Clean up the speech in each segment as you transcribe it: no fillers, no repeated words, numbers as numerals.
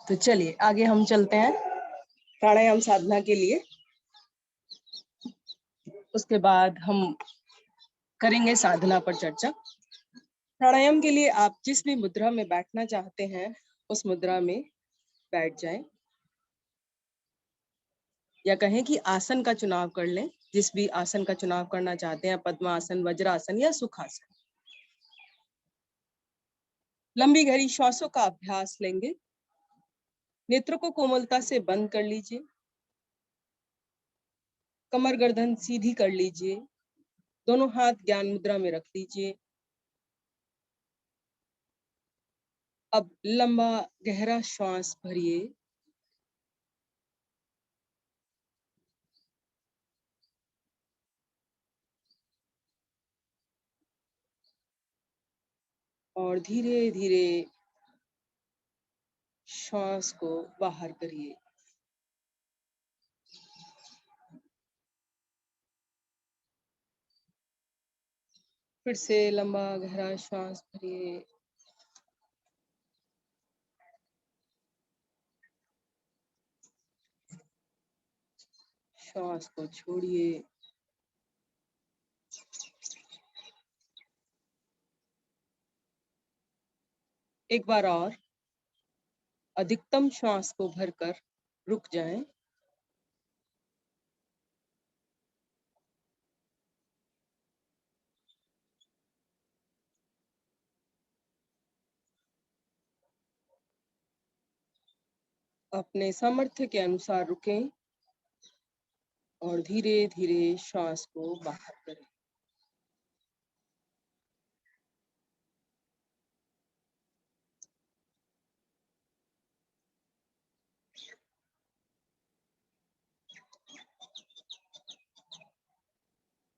तो चलिए आगे हम चलते हैं प्राणायाम साधना के लिए। उसके बाद हम करेंगे साधना पर चर्चा। प्राणायाम के लिए आप जिस भी मुद्रा में बैठना चाहते हैं उस मुद्रा में बैठ जाएं, या कहें कि आसन का चुनाव कर लें। जिस भी आसन का चुनाव करना चाहते हैं, पद्मासन, वज्रासन या सुखासन। लंबी गहरी श्वासों का अभ्यास लेंगे। नेत्रों को कोमलता से बंद कर लीजिए। कमर गर्दन सीधी कर लीजिए। दोनों हाथ ज्ञान मुद्रा में रख लीजिए। अब लंबा गहरा श्वास भरिए। और धीरे धीरे श्वास को बाहर करिए। फिर से लंबा गहरा श्वास भरिए। श्वास को छोड़िए। एक बार और अधिकतम श्वास को भरकर रुक जाएं। अपने सामर्थ्य के अनुसार रुकें और धीरे धीरे श्वास को बाहर करें।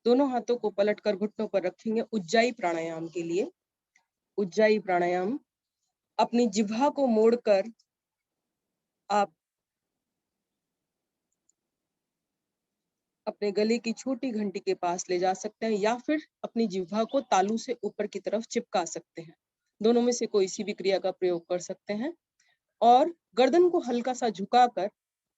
दोनों हाथों को पलटकर घुटनों पर रखेंगे उज्जाई प्राणायाम के लिए। उज्जाई प्राणायाम, अपनी जिह्वा को मोड़कर आप अपने गले की छोटी घंटी के पास ले जा सकते हैं, या फिर अपनी जिह्वा को तालू से ऊपर की तरफ चिपका सकते हैं। दोनों में से कोई सी भी क्रिया का प्रयोग कर सकते हैं। और गर्दन को हल्का सा झुकाकर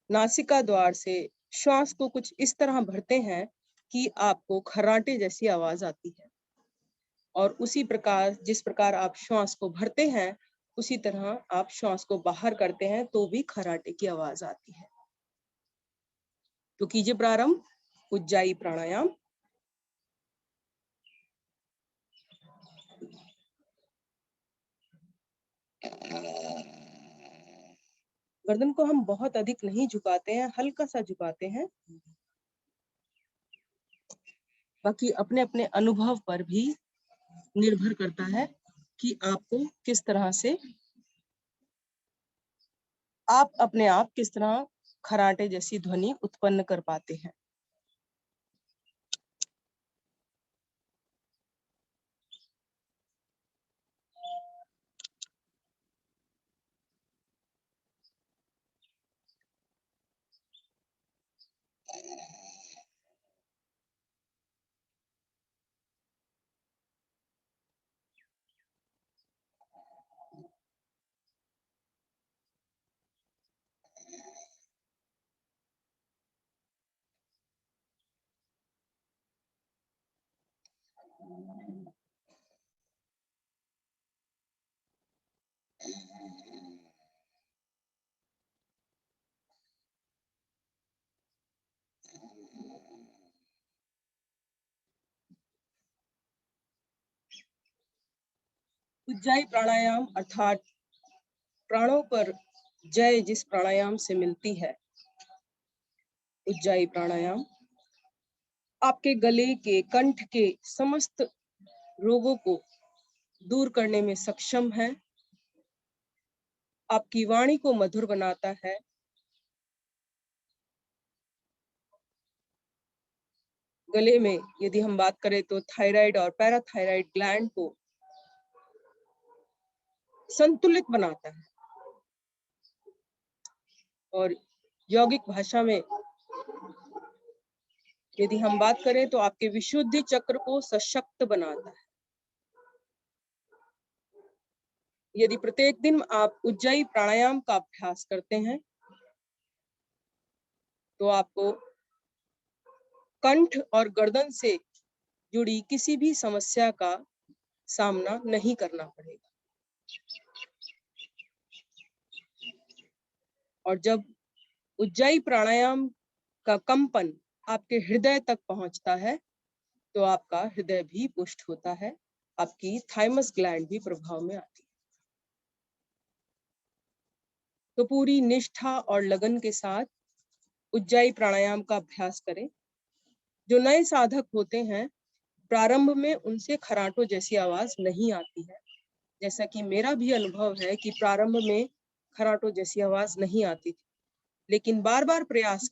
नासिका द्वार से श्वास को कुछ इस तरह भरते हैं कि आपको खर्राटे जैसी आवाज आती है। और उसी प्रकार जिस प्रकार आप श्वास को भरते हैं उसी तरह आप श्वास को बाहर करते हैं तो भी खर्राटे की आवाज आती है। तो कीजिए प्रारंभ उज्जाई प्राणायाम। गर्दन को हम बहुत अधिक नहीं झुकाते हैं, हल्का सा झुकाते हैं। बाकी अपने अपने अनुभव पर भी निर्भर करता है कि आपको किस तरह से, आप अपने आप किस तरह खर्राटे जैसी ध्वनि उत्पन्न कर पाते हैं। उज्जाई प्राणायाम अर्थात प्राणों पर जय जिस प्राणायाम से मिलती है, उज्जाई प्राणायाम आपके गले के, कंठ के समस्त रोगों को दूर करने में सक्षम है। आपकी वाणी को मधुर बनाता है। गले में यदि हम बात करें तो थायराइड और पैराथायराइड ग्लैंड को संतुलित बनाता है। और यौगिक भाषा में यदि हम बात करें तो आपके विशुद्धि चक्र को सशक्त बनाता है। यदि प्रत्येक दिन आप उज्जाई प्राणायाम का अभ्यास करते हैं तो आपको कंठ और गर्दन से जुड़ी किसी भी समस्या का सामना नहीं करना पड़ेगा। और जब उज्जाई प्राणायाम का कंपन आपके हृदय तक पहुंचता है तो आपका हृदय भी पुष्ट होता है, आपकी थाइमस ग्लैंड भी प्रभाव में आती है। तो पूरी निष्ठा और लगन के साथ उज्जाई प्राणायाम का अभ्यास करें। जो नए साधक होते हैं, प्रारंभ में उनसे खराटों जैसी आवाज नहीं आती है, जैसा कि मेरा भी अनुभव है कि प्रारंभ में खराटों जैसी आवाज नहीं आती थी, लेकिन बार बार प्रयास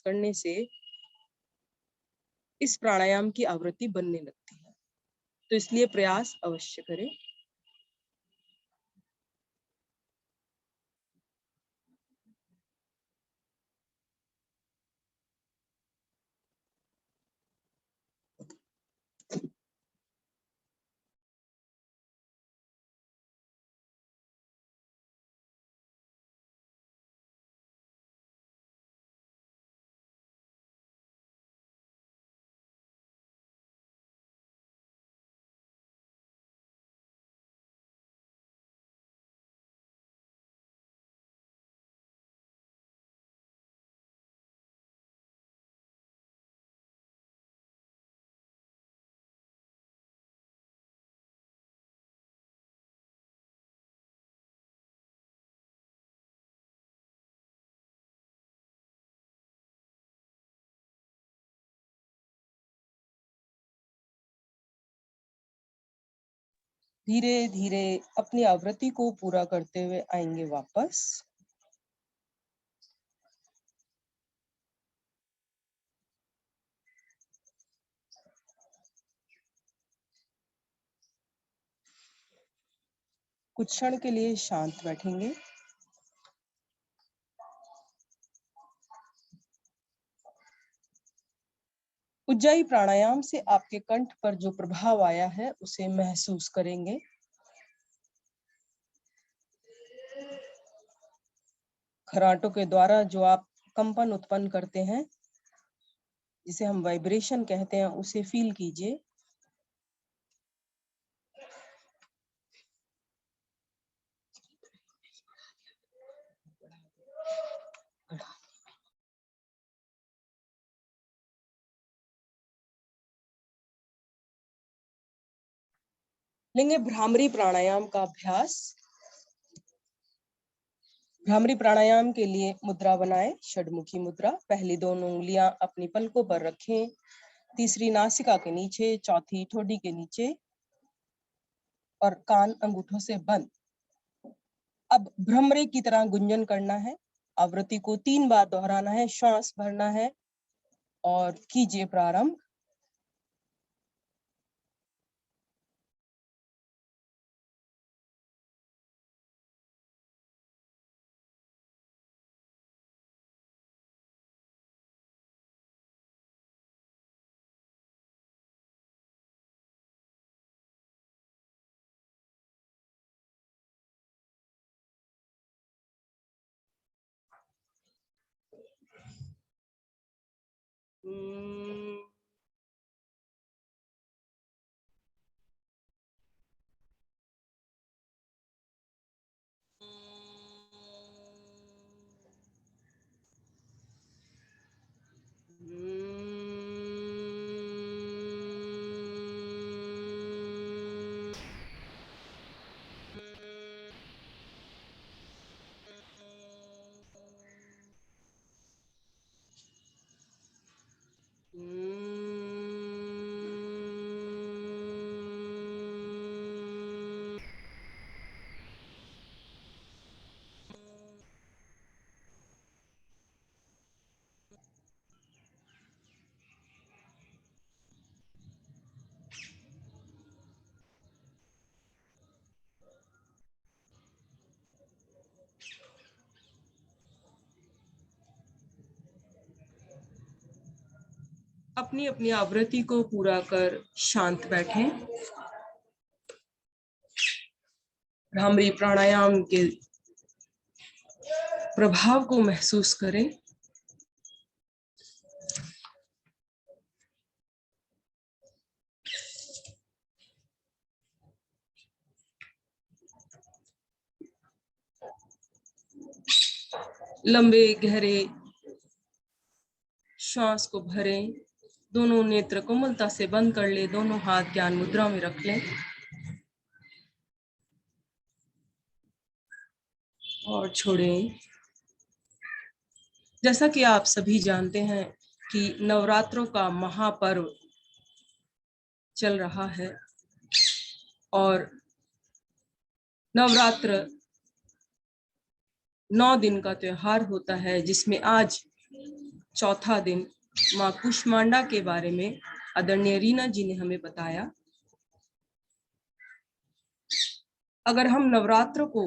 करने से इस प्राणायाम की आवृत्ति बनने लगती है। तो इसलिए प्रयास अवश्य करें। धीरे धीरे अपनी आवृत्ति को पूरा करते हुए आएंगे वापस। कुछ क्षण के लिए शांत बैठेंगे। उज्जाई प्राणायाम से आपके कंठ पर जो प्रभाव आया है उसे महसूस करेंगे। खराटों के द्वारा जो आप कंपन उत्पन्न करते हैं, जिसे हम वाइब्रेशन कहते हैं, उसे फील कीजिए। लेंगे भ्रामरी प्राणायाम का अभ्यास। भ्रामरी प्राणायाम के लिए मुद्रा बनाएं, षडमुखी मुद्रा। पहली दोनों उंगलियां अपनी पलकों पर रखें, तीसरी नासिका के नीचे, चौथी ठोडी के नीचे और कान अंगूठों से बंद। अब भ्रमरे की तरह गुंजन करना है। आवृत्ति को 3 बार दोहराना है, श्वास भरना है और कीजिए प्रारंभ। अपनी अपनी आवृत्ति को पूरा कर शांत बैठें। भ्रामरी प्राणायाम के प्रभाव को महसूस करें। लंबे गहरे श्वास को भरें। दोनों नेत्र कोमलता से बंद कर ले। दोनों हाथ ज्ञान मुद्रा में रख लें और छोड़ें। जैसा कि आप सभी जानते हैं कि नवरात्रों का महापर्व चल रहा है और नवरात्र 9 दिन का त्योहार होता है, जिसमें आज चौथा दिन माँ कुष्मांडा के बारे में आदरणीय रीना जी ने हमें बताया। अगर हम नवरात्र को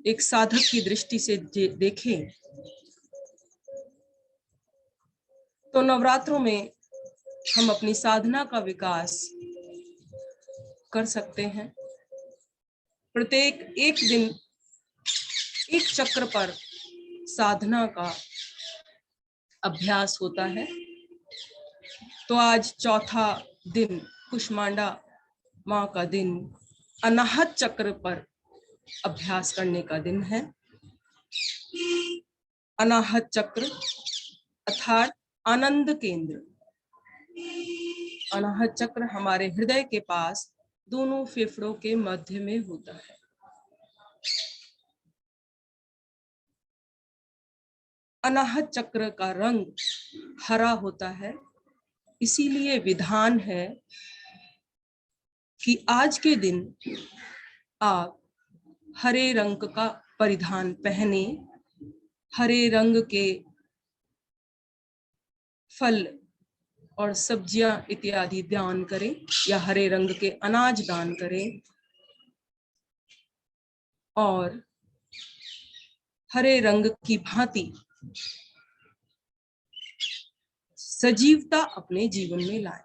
एक साधक की दृष्टि से देखें तो नवरात्रों में हम अपनी साधना का विकास कर सकते हैं। प्रत्येक एक दिन एक चक्र पर साधना का अभ्यास होता है। तो आज चौथा दिन कुष्मांडा माँ का दिन अनाहत चक्र पर अभ्यास करने का दिन है। अनाहत चक्र अर्थात आनंद केंद्र। अनाहत चक्र हमारे हृदय के पास दोनों फेफड़ों के मध्य में होता है। अनाहत चक्र का रंग हरा होता है, इसीलिए विधान है कि आज के दिन आप हरे रंग का परिधान पहने, हरे रंग के फल और सब्जियां इत्यादि दान करें या हरे रंग के अनाज दान करें और हरे रंग की भांति सजीवता अपने जीवन में लाएं।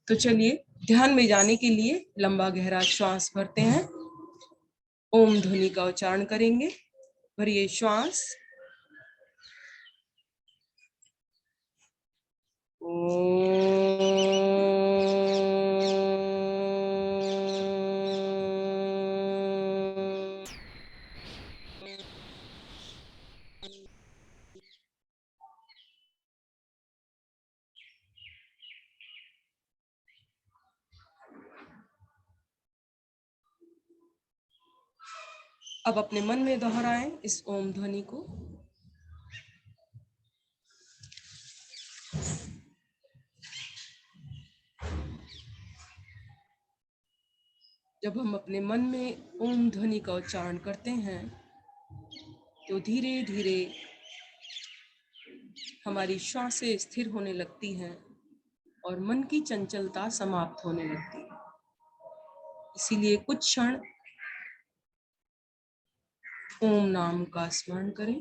तो चलिए ध्यान में जाने के लिए लंबा गहरा श्वास भरते हैं। ओम ध्वनि का उच्चारण करेंगे। भरिए श्वास। अब अपने मन में दोहराएं इस ओम ध्वनि को। जब हम अपने मन में ओम ध्वनि का उच्चारण करते हैं तो धीरे धीरे हमारी श्वासें स्थिर होने लगती हैं और मन की चंचलता समाप्त होने लगती है। इसीलिए कुछ क्षण ओम नाम का स्मरण करें।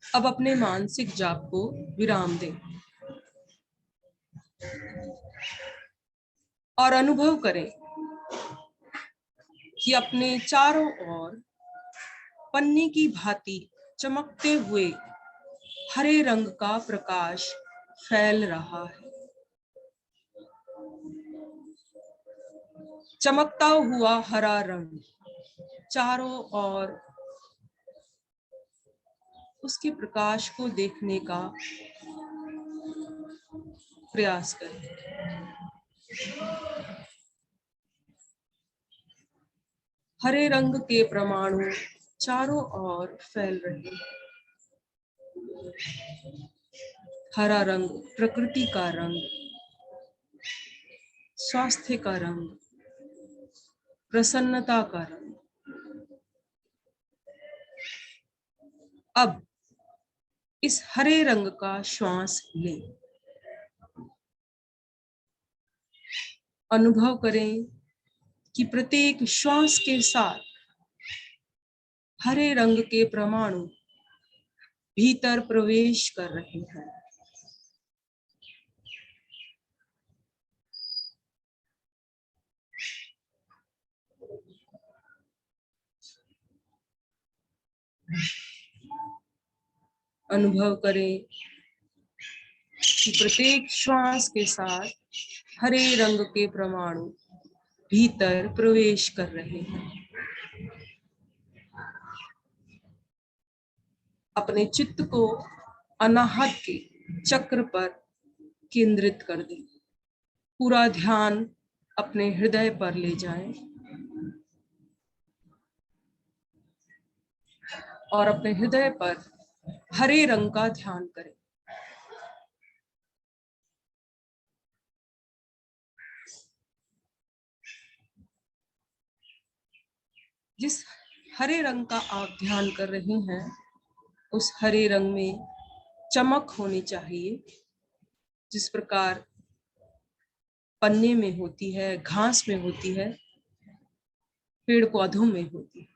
अब अपने मानसिक जाप को विराम दें और अनुभव करें कि अपने चारों ओर पन्नी की भांति चमकते हुए हरे रंग का प्रकाश फैल रहा है। चमकता हुआ हरा रंग चारों ओर उसके प्रकाश को देखने का प्रयास करें। हरे रंग के परमाणु चारों ओर फैल रहे हैं। हरा रंग प्रकृति का रंग, स्वास्थ्य का रंग, प्रसन्नता का रंग। अब इस हरे रंग का श्वास लें। अनुभव करें कि प्रत्येक श्वास के साथ हरे रंग के परमाणु भीतर प्रवेश कर रहे हैं। अनुभव करें कि प्रत्येक श्वास के साथ हरे रंग के परमाणु भीतर प्रवेश कर रहे हैं। अपने चित्त को अनाहत के चक्र पर केंद्रित कर दें। पूरा ध्यान अपने हृदय पर ले जाएं और अपने हृदय पर हरे रंग का ध्यान करें। जिस हरे रंग का आप ध्यान कर रहे हैं, उस हरे रंग में चमक होनी चाहिए, जिस प्रकार पन्ने में होती है, घास में होती है, पेड़ पौधों में होती है।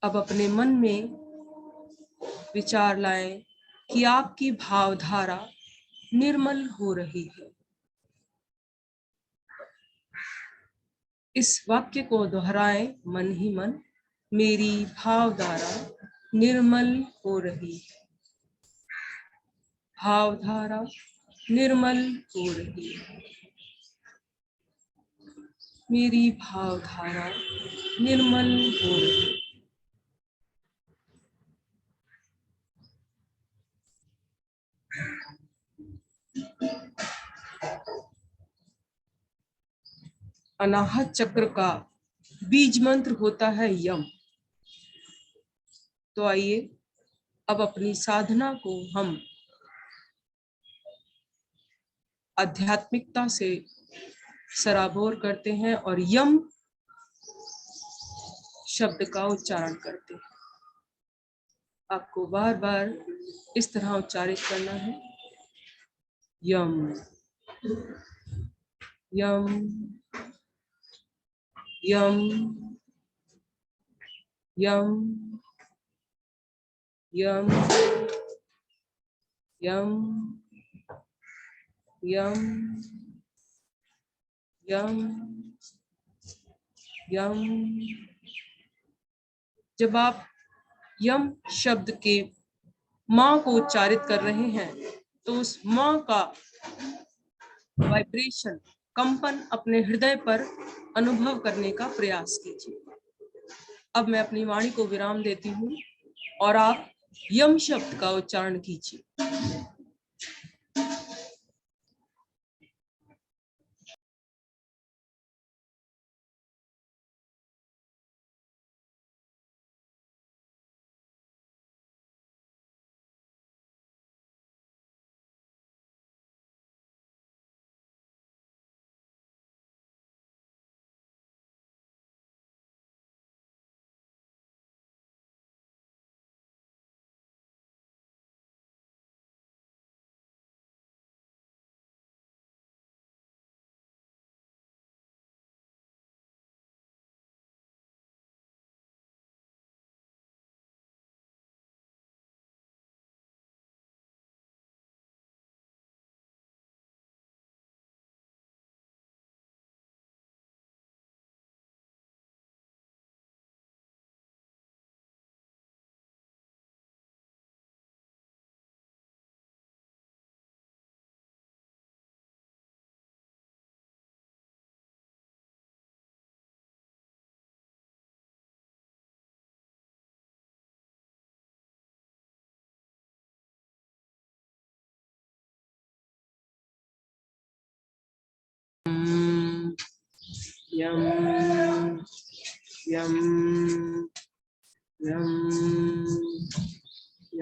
अब अपने मन में विचार लाएं कि आपकी भावधारा निर्मल हो रही है। इस वाक्य को दोहराएं मन ही मन, मेरी भावधारा निर्मल हो रही है। भावधारा निर्मल हो रही है। मेरी भावधारा निर्मल हो रही है। अनाहत चक्र का बीज मंत्र होता है यम। तो आइए अब अपनी साधना को हम आध्यात्मिकता से सराबोर करते हैं और यम शब्द का उच्चारण करते हैं। आपको बार बार इस तरह उच्चारित करना है, यम यम यम यम यम यम यम यम यम। जब आप यम शब्द के मां को उच्चारित कर रहे हैं, तो उस मां का वाइब्रेशन, कंपन अपने हृदय पर अनुभव करने का प्रयास कीजिए। अब मैं अपनी वाणी को विराम देती हूँ और आप यम शब्द का उच्चारण कीजिए। यम यम यम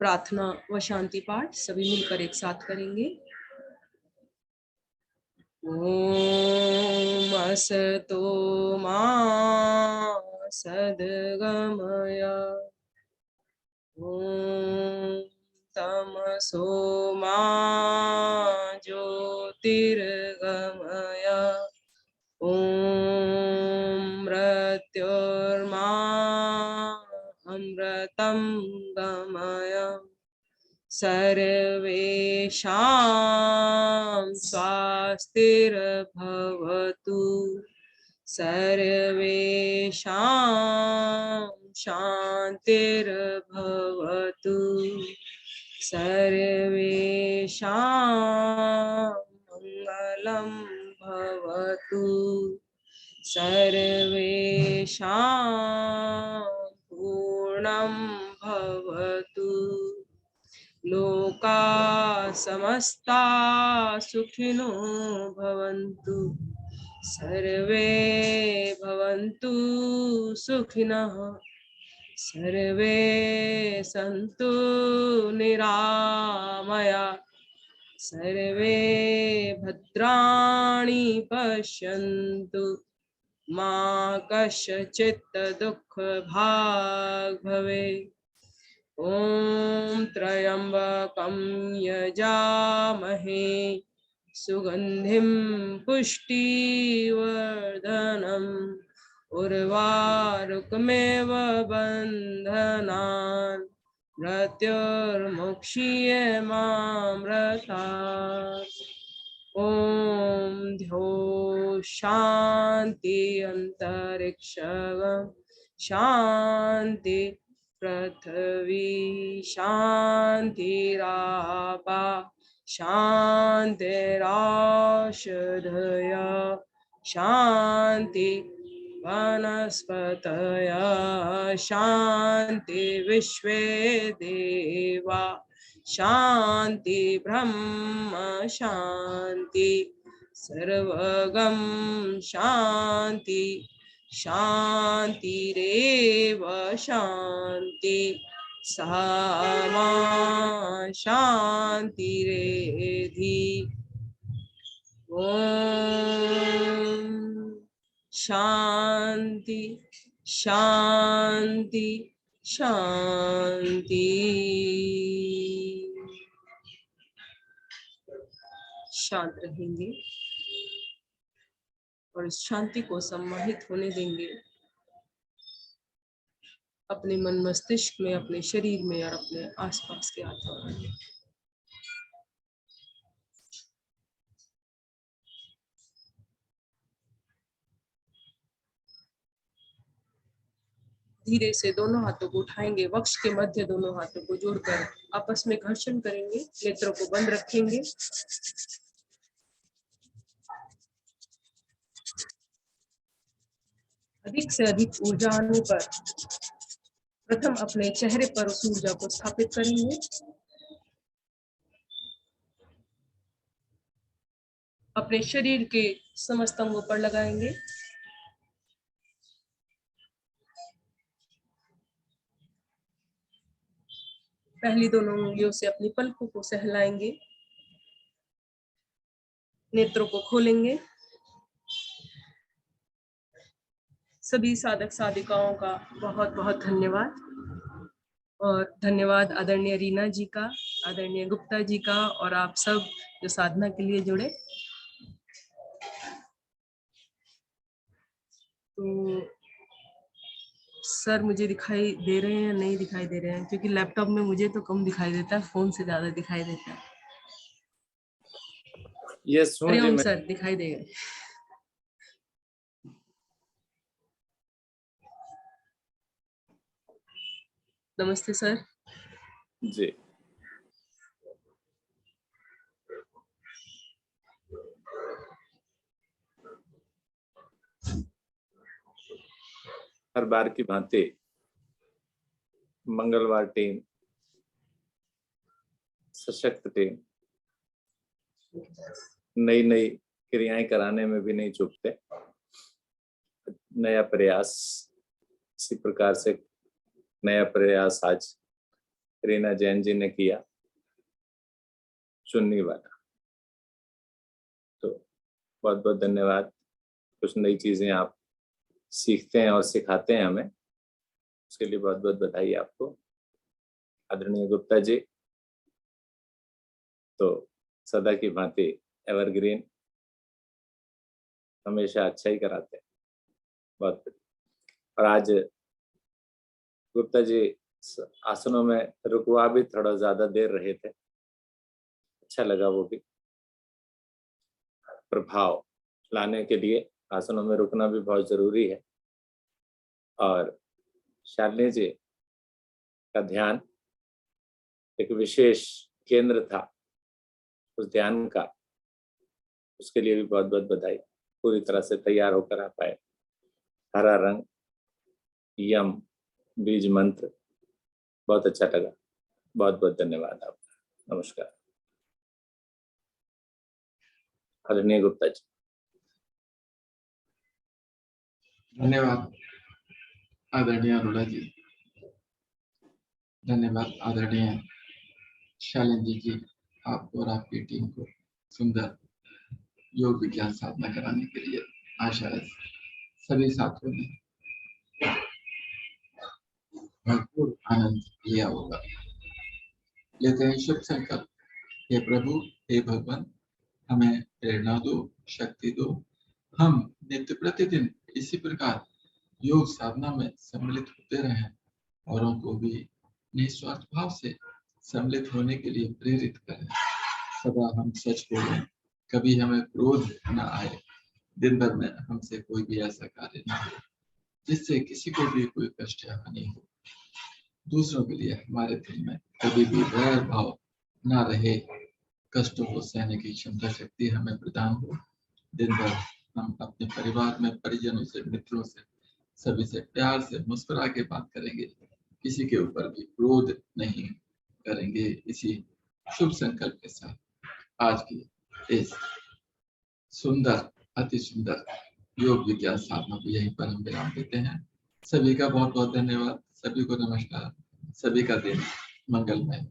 प्रार्थना व शांति पाठ सभी मिलकर एक साथ करेंगे। ओम असतो मा सद्गमय, ओम तमसो मा ज्योतिर्गमय, ओम मृत्योर्मा अमृतं गमय, सर्वेषां स्वास्तिर्भवतु, सर्वेषां शान्तिर्भवतु, सर्वेषां मङ्गलं भवतु, सर्वेषां पूर्णं भवतु, लोका समस्ता सुखिनो भवन्तु, सर्वे भवन्तु सुखिनः, सर्वे सन्तु निरामया, सर्वे भद्राणि पश्यन्तु, मा कश्चित् दुःखभाग् भवेत्। ॐ त्र्यम्बकं यजामहे सुगन्धिं पुष्टिवर्धनम्, उर्वारुकमेव बन्धनान् मृत्युर्मुक्षीयमामृतात्। ॐ ध्यो शान्ति अन्तरिक्षं शान्ति, पृथ्वी शान्तिरापा शान्तिराषधय शान्ति, वनस्पतय शान्ति, विश्वे देवा शान्ति, ब्रह्म शान्ति, सर्वगं शान्ति, शान्तिरेव शान्ति, सामा शान्तिरेधि। ॐ शान्ति शान्ति शान्ति। शांत रहेंगे और इस शांति को सम्मानित होने देंगे अपने मन मस्तिष्क में, अपने शरीर में और अपने आसपास के वातावरण में। धीरे से दोनों हाथों को उठाएंगे, वक्ष के मध्य दोनों हाथों को जोड़कर आपस में घर्षण करेंगे, नेत्रों को बंद रखेंगे। अधिक से अधिक ऊर्जा आने पर प्रथम अपने चेहरे पर उस ऊर्जा को स्थापित करेंगे, अपने शरीर के समस्त अंगों पर लगाएंगे। पहली दोनों उंगलियों से अपनी पलकों को सहलाएंगे, नेत्रों को खोलेंगे। सभी साधक साधिकाओं का बहुत बहुत धन्यवाद, और धन्यवाद आदरणीय रीना जी का, आदरणीय गुप्ता जी का, और आप सब जो साधना के लिए जुड़े। तो सर मुझे दिखाई दे रहे हैं या नहीं दिखाई दे रहे हैं? क्योंकि लैपटॉप में मुझे तो कम दिखाई देता है, फोन से ज्यादा दिखाई देता है। यस हरिओम सर, दिखाई दे गए। नमस्ते सर जी। हर बार की भांति मंगलवार टीम, सशक्त टीम, नई नई क्रियाएं कराने में भी नहीं चूकते। नया प्रयास, इसी प्रकार से नया प्रयास आज रीना जैन जी ने किया, चुन्नी वाला। तो बहुत बहुत धन्यवाद। कुछ नई चीजें आप सीखते हैं और सिखाते हैं हमें, उसके लिए बहुत बहुत बधाई आपको। आदरणीय गुप्ता जी तो सदा की भांति एवरग्रीन, हमेशा अच्छा ही कराते हैं, बहुत बढ़िया। और आज गुप्ता जी आसनों में रुकवा भी थोड़ा ज्यादा देर रहे थे, अच्छा लगा। वो भी प्रभाव लाने के लिए आसनों में रुकना भी बहुत जरूरी है। और शालिनी जी का ध्यान एक विशेष केंद्र था उस ध्यान का, उसके लिए भी बहुत बहुत बधाई। पूरी तरह से तैयार होकर आ पाए। हरा रंग, यम, बीज मंत्र, बहुत अच्छा लगा। बहुत बहुत धन्यवाद आपका। नमस्कार। आदरणीय गुप्ता जी। धन्यवाद आदरणीय अरोड़ा जी, धन्यवाद आदरणीय शालिनी जी, आपको और आपकी टीम को सुंदर योग विज्ञान साधना कराने के लिए। आशा है सभी साथियों ने भरपूर आनंद लिया होगा। लेते हैं शुभ संकल्प। हे प्रभु, हे भगवान, हमें प्रेरणा दो, शक्ति दो। हम नित्य प्रतिदिन इसी प्रकार योग साधना में सम्मिलित होते रहें, औरों को भी निस्वार्थ भाव से सम्मिलित होने के लिए प्रेरित करें। सदा हम सच बोलें, कभी हमें क्रोध न आए, दिन भर में हमसे कोई भी ऐसा कार्य न हो जिससे किसी को भी कोई कष्ट या हानि हो। दूसरों के लिए हमारे दिल में कभी भी वैर भाव न रहे। कष्टों को सहने की क्षमता शक्ति हमें प्रदान हो। दिन भर हम अपने परिवार में परिजनों से, मित्रों से, सभी से प्यार से मुस्कुरा के बात करेंगे, किसी के ऊपर भी क्रोध नहीं करेंगे। इसी शुभ संकल्प के साथ आज की इस सुंदर, अति सुंदर योग विज्ञान साधना को यहीं पर हम विराम देते हैं। सभी का बहुत बहुत धन्यवाद। सभी को नमस्कार। सभी का दिन मंगलमय।